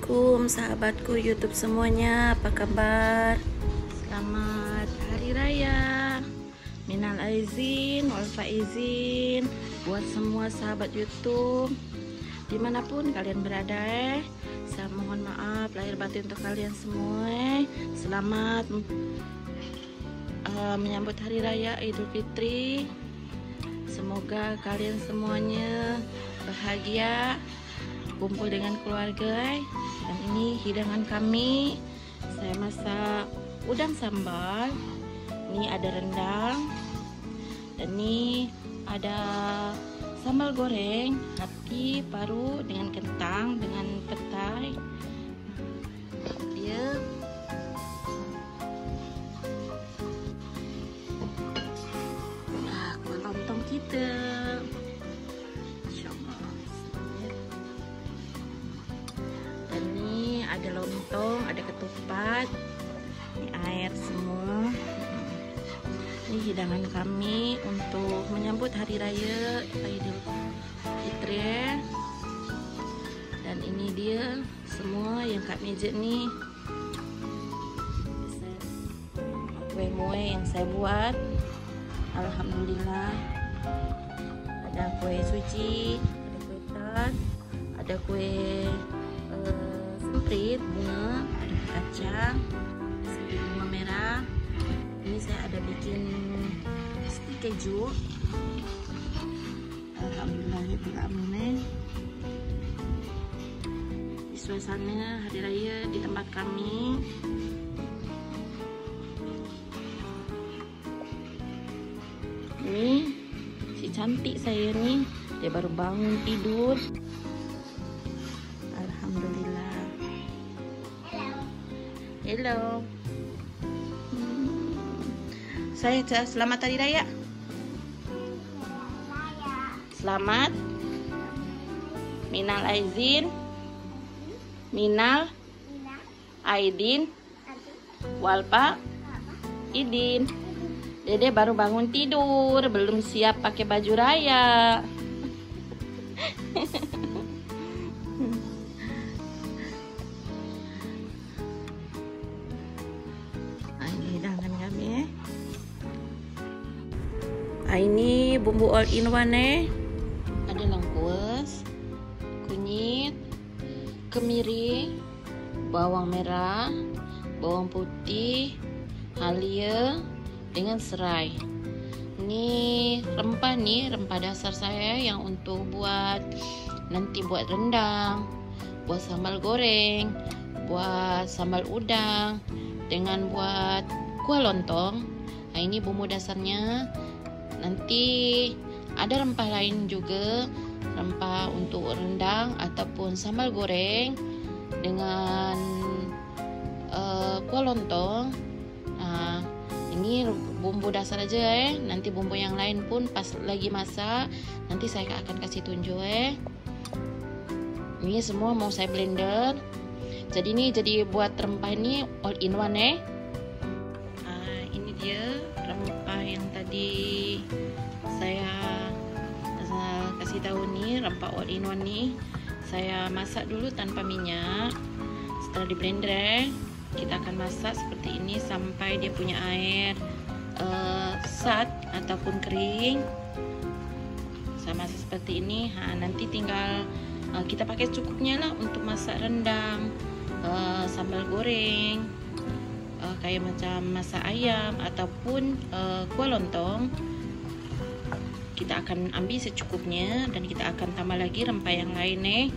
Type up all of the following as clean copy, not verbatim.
Assalamualaikum sahabatku YouTube semuanya, apa kabar? Selamat Hari Raya Minal Aizin wal Faizin buat semua sahabat YouTube dimanapun kalian berada. Saya mohon maaf lahir batin untuk kalian semua. Selamat menyambut Hari Raya Idul Fitri. Semoga kalian semuanya bahagia, kumpul dengan keluarga. Dan ini hidangan kami, saya masak udang sambal. Ini ada rendang, dan ini ada sambal goreng hati paru dengan kentang dengan petai. Dia kue lontong kita. Ada lontong, ada ketupat, ini air semua. Ini hidangan kami untuk menyambut Hari Raya Idul Fitri. Dan ini dia semua yang kat meja nih, kue-kue yang saya buat. Alhamdulillah, ada kue suci, ada kue tart, ada kue semprit bunga, ada kacang, semprit bunga merah. Ini saya ada bikin stik keju. Alhamdulillahirobbilalamin. Di suasana hari raya di tempat kami. Ini si cantik saya nih, dia baru bangun tidur. Alhamdulillah. Hello. Saya selamat Hari Raya. Selamat Minal Aizin, Minal Aidin, Walpa Idin. Dede baru bangun tidur, belum siap pakai baju raya. Ini bumbu all in one ada lengkuas, kunyit, kemiri, bawang merah, bawang putih, halia dengan serai. Ini rempah nih, rempah dasar saya yang untuk buat nanti buat rendang, buat sambal goreng, buat sambal udang, dengan buat kuah lontong. Nah, ini bumbu dasarnya. Nanti ada rempah lain juga, rempah untuk rendang ataupun sambal goreng dengan kuah lontong. Nah, ini bumbu dasar aja nanti bumbu yang lain pun pas lagi masak nanti saya akan kasih tunjuk Ini semua mau saya blender. Jadi ini jadi buat rempah ini all in one ini dia rempah yang tadi saya kasih tahu nih, rempah all in one nih. Saya masak dulu tanpa minyak. Setelah di blender, kita akan masak seperti ini sampai dia punya air sat ataupun kering. Saya masak seperti ini. Nanti tinggal kita pakai cukupnya lah untuk masak rendang, sambal goreng, kayak macam masak ayam ataupun kuah lontong. Kita akan ambil secukupnya dan kita akan tambah lagi rempah yang lain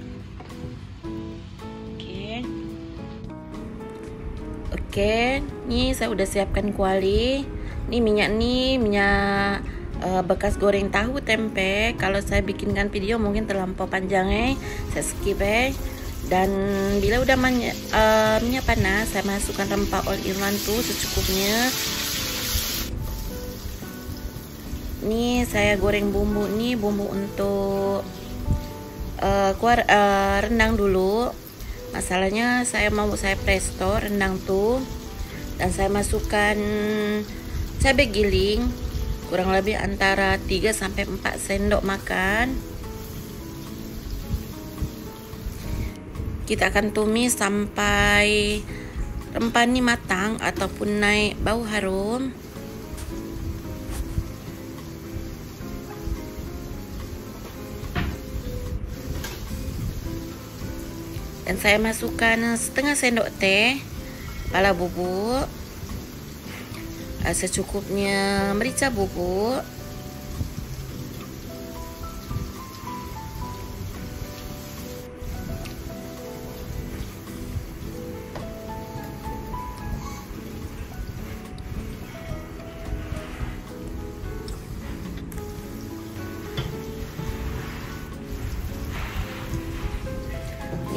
Oke, nih saya udah siapkan kuali. Ini minyak bekas goreng tahu tempe. Kalau saya bikinkan video mungkin terlampau panjang saya skip Dan bila udah minyak panas, saya masukkan rempah all in one tuh secukupnya. Ini saya goreng bumbu nih, bumbu untuk rendang dulu. Masalahnya saya presto rendang tuh, dan saya masukkan cabai giling kurang lebih antara 3 sampai 4 sendok makan. Kita akan tumis sampai rempah ini matang ataupun naik bau harum. Dan saya masukkan setengah sendok teh kepala bubuk, secukupnya merica bubuk,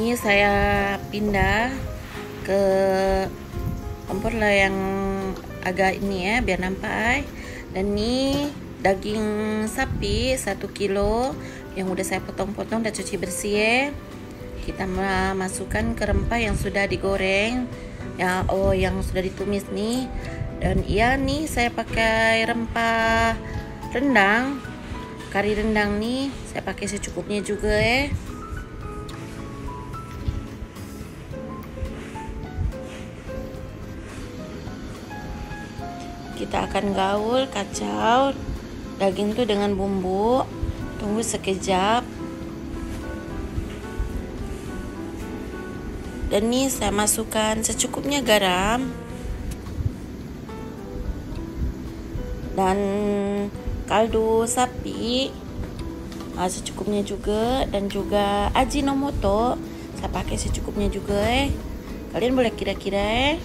ini saya pindah ke kompor lah yang agak ini ya, biar nampak. Dan ini daging sapi 1 kilo yang udah saya potong-potong, udah cuci bersih ya. Kita masukkan ke rempah yang sudah digoreng ya, yang sudah ditumis nih. Dan iya nih saya pakai rempah rendang, kari rendang nih saya pakai secukupnya juga ya. Kita akan gaul, kacau daging tuh dengan bumbu. Tunggu sekejap. Dan nih saya masukkan secukupnya garam dan kaldu sapi secukupnya juga, dan juga Ajinomoto saya pakai secukupnya juga Kalian boleh kira-kira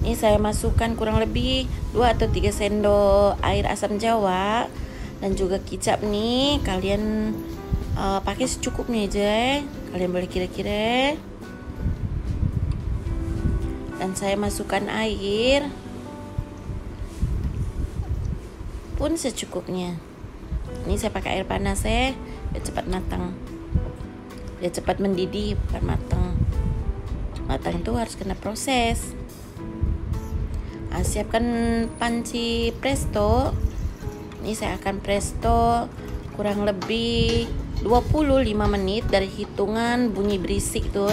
Ini saya masukkan kurang lebih 2 atau 3 sendok air asam jawa, dan juga kicap nih kalian pakai secukupnya aja. Kalian boleh kira-kira. Dan saya masukkan air pun secukupnya. Ini saya pakai air panas biar cepat matang, biar cepat mendidih, bukan matang. Matang itu harus kena proses. Siapkan panci presto. Ini saya akan presto kurang lebih 25 menit dari hitungan bunyi berisik tuh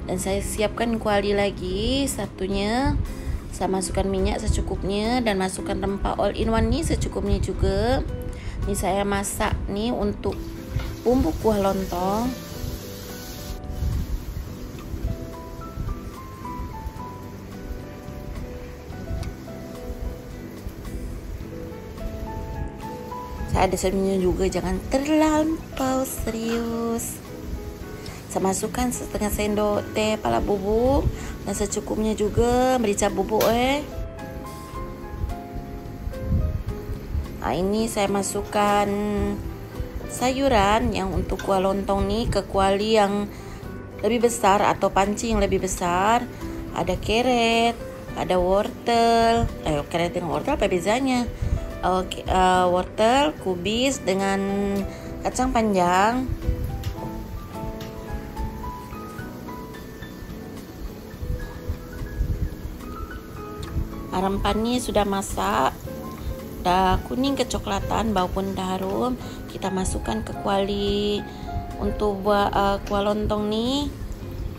Dan saya siapkan kuali lagi satunya. Saya masukkan minyak secukupnya dan masukkan rempah all in one nih secukupnya juga. Ini saya masak nih untuk bumbu kuah lontong. Saya ada sebenarnya juga, jangan terlampau serius. Saya masukkan setengah sendok teh pala bubuk dan secukupnya juga merica bubuk ini saya masukkan sayuran yang untuk kuah lontong nih ke kuali yang lebih besar atau panci yang lebih besar. Ada keret, ada wortel. Keret dengan wortel apa bezanya? Wortel kubis dengan kacang panjang. Rempahnya sudah masak, udah kuning kecoklatan, bau pun udah harum. Kita masukkan ke kuali untuk buat kuah lontong nih.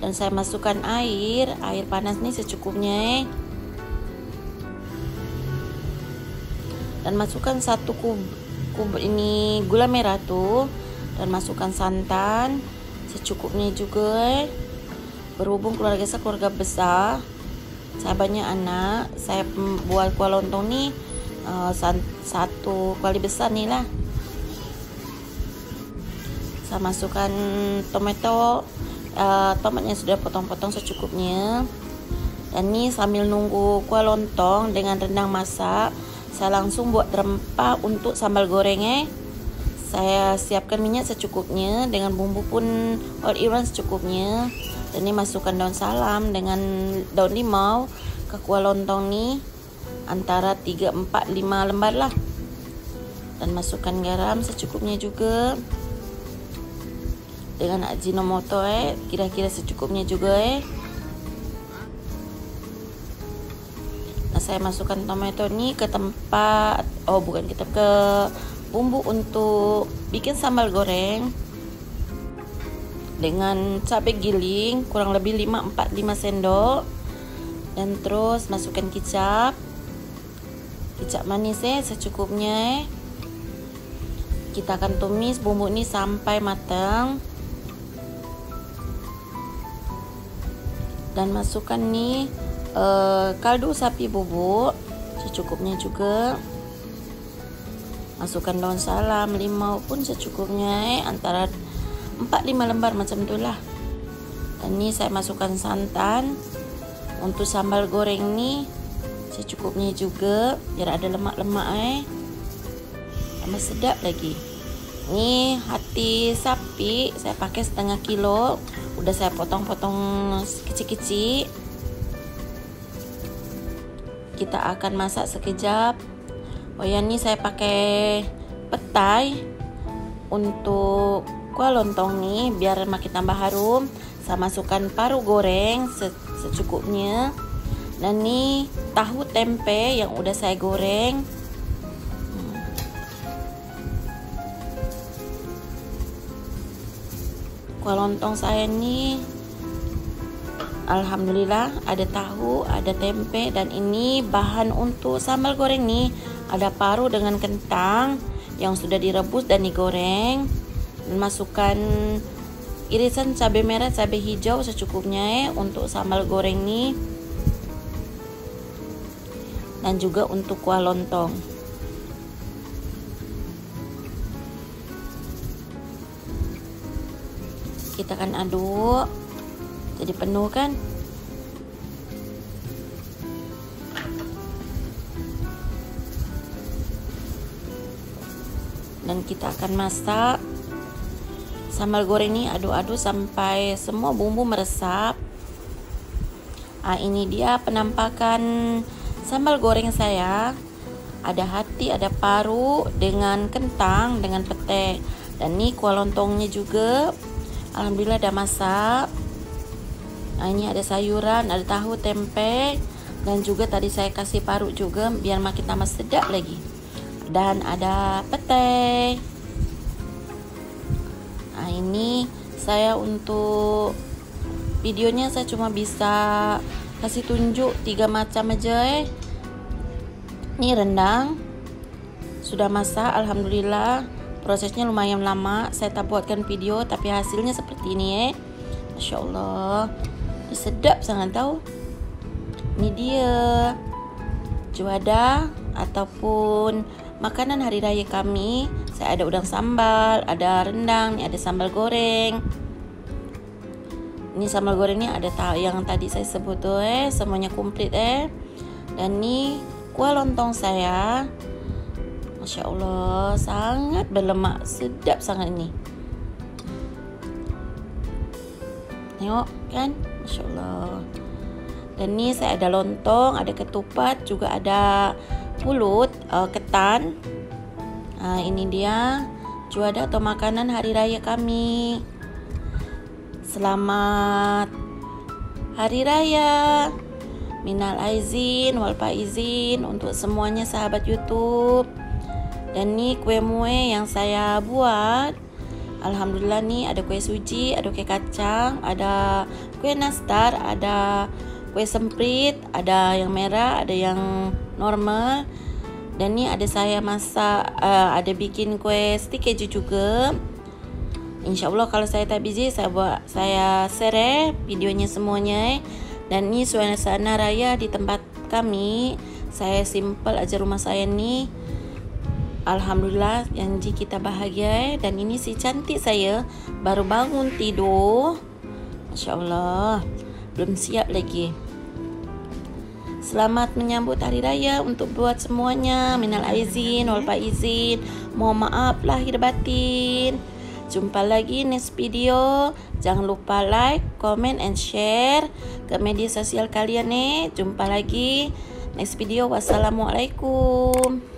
Dan saya masukkan air panas nih secukupnya Dan masukkan 1 kub ini gula merah tuh, dan masukkan santan secukupnya juga Berhubung keluarga saya keluarga besar, saya banyak anak, saya buat kuah lontong nih 1 kuali besar nih lah. Saya masukkan tomatnya sudah potong-potong secukupnya. Dan nih sambil nunggu kuah lontong dengan rendang masak, saya langsung buat rempah untuk sambal gorengnya. Saya siapkan minyak secukupnya, dengan bumbu pun all in one secukupnya. Dan ini masukkan daun salam dengan daun limau ke kuah lontong nih, antara 3, 4, 5 lembar lah. Dan masukkan garam secukupnya juga, dengan Ajinomoto kira-kira secukupnya juga Nah, saya masukkan tomato ini ke tempat, bukan ke bumbu untuk bikin sambal goreng dengan cabai giling kurang lebih 5 sendok. Dan terus masukkan kicap manis secukupnya. Kita akan tumis bumbu ini sampai matang. Dan masukkan nih kaldu sapi bubuk secukupnya juga. Masukkan daun salam, limau pun secukupnya, antara 4-5 lembar macam itulah. Dan ini saya masukkan santan. Untuk sambal goreng nih secukupnya juga, biar ada lemak-lemak tambah sedap lagi. Ini hati sapi saya pakai setengah kilo, udah saya potong-potong kecil-kecil. Kita akan masak sekejap. Yang ini saya pakai petai untuk kuah lontong nih, biar makin tambah harum. Saya masukkan paru goreng secukupnya. Dan ini tahu tempe yang udah saya goreng. Kuah lontong saya ini alhamdulillah ada tahu, ada tempe, dan ini bahan untuk sambal goreng nih. Ada paru dengan kentang yang sudah direbus dan digoreng. Dan masukkan irisan cabai merah, cabai hijau secukupnya untuk sambal goreng nih. Dan juga untuk kuah lontong. Kita akan aduk jadi penuh kan. Dan kita akan masak sambal goreng ini, aduk-aduk sampai semua bumbu meresap. Ini dia penampakan sambal goreng saya. Ada hati, ada paru dengan kentang, dengan pete. Dan ini kuah lontongnya juga alhamdulillah udah masak. Ini ada sayuran, ada tahu, tempe, dan juga tadi saya kasih paru juga biar makin tambah sedap lagi. Dan ada pete. Ini saya untuk videonya saya cuma bisa kasih tunjuk 3 macam aja. Ini rendang sudah masak alhamdulillah. Prosesnya lumayan lama, saya tak buatkan video, tapi hasilnya seperti ini Masya Allah, ini sedap sangat tahu. Ini dia juada ataupun makanan hari raya kami. Saya ada udang sambal, ada rendang, ada sambal goreng. Ini sambal goreng ini ada yang tadi saya sebut tuh semuanya komplit Dan ini kuah lontong saya. Masya Allah, sangat berlemak, sedap sangat ini. Tengok kan, Masya Allah. Dan ini saya ada lontong, ada ketupat, juga ada pulut ketan. Ini dia juada atau makanan hari raya kami. Selamat hari raya. Minal aizin wal faizin untuk semuanya sahabat YouTube. Dan ini kue mue yang saya buat. Alhamdulillah nih ada kue suji, ada kue kacang, ada kue nastar, ada kue semprit, ada yang merah, ada yang normal. Dan ini ada saya masak, ada bikin kue stik keju juga. Insya Allah kalau saya tak busy, saya share videonya semuanya. Dan ini suasana raya di tempat kami. Saya simple aja rumah saya nih. Alhamdulillah yang kita bahagia. Dan ini si cantik saya baru bangun tidur. Masya Allah, belum siap lagi. Selamat menyambut hari raya untuk buat semuanya. Minal aizin wal faizin. Mohon maaf lahir batin. Jumpa lagi next video. Jangan lupa like, comment, and share ke media sosial kalian Jumpa lagi next video. Wassalamualaikum.